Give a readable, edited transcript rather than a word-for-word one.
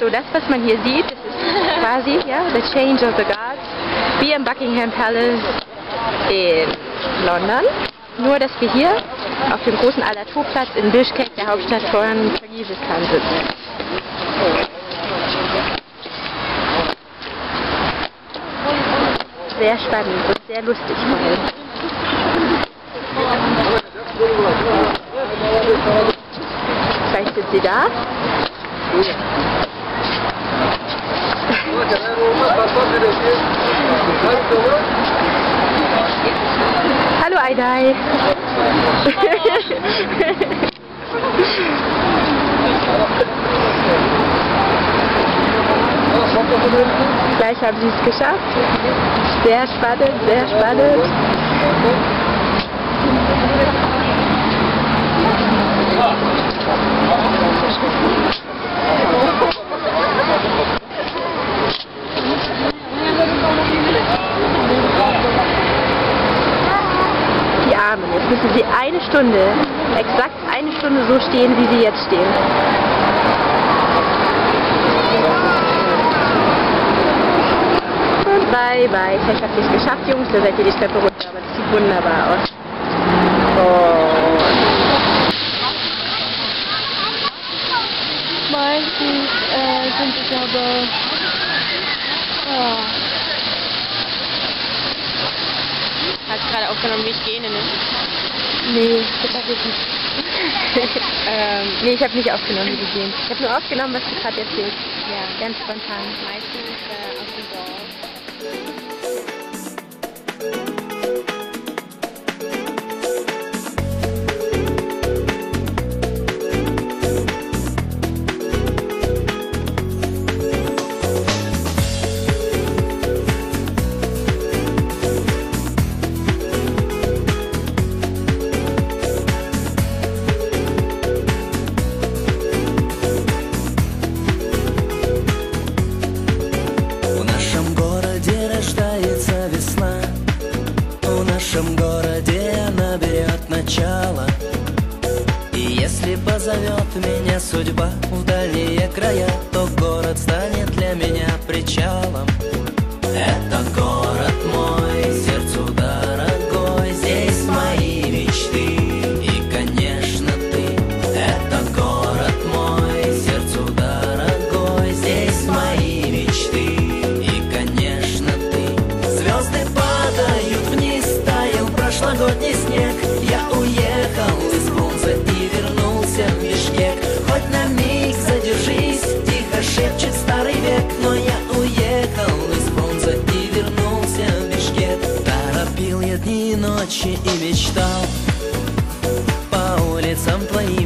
So, das, was man hier sieht, das ist quasi, ja, the change of the guards, wie im Buckingham Palace in London. Nur, dass wir hier auf dem großen Alaturplatz in Bischkek, der Hauptstadt von Kirgisistan, sitzen. Sehr spannend und sehr lustig vor allem. Vielleicht sind sie da. Hallo Aidai. Gleich haben sie es geschafft. Sehr spannend, sehr spannend. Die Armen. Jetzt müssen sie eine Stunde, exakt eine Stunde so stehen, wie sie jetzt stehen. Und bye bye. Vielleicht habt ihr es geschafft, Jungs. Da seid ihr die Treppe runter, aber das sieht wunderbar aus. Meistens sind es aber... Hast du gerade aufgenommen, wie ich gehe, ne? Nee, das hab ich nicht. Nee, ich habe nicht aufgenommen, wie die gehen. Ich habe nur aufgenommen, was du gerade erzählst. Ja, ganz spontan. Meistens auf dem Dorf. В нашем городе наберет начало. И если позовет меня судьба в дальние края, то город станет для меня причалом. Это город мой, сердцу дорогой, здесь мои мечты и, конечно, ты. Это город мой, сердцу дорогой, здесь мои мечты и, конечно, ты. Звезды падают вниз, прошлогодний снег. Я уехал из Фрунзе и вернулся в Бишкек. Хоть на миг задержись, тихо шепчет старый век. Но я уехал из Фрунзе и вернулся в Бишкек. Торопил я дни и ночи и мечтал по улицам твоим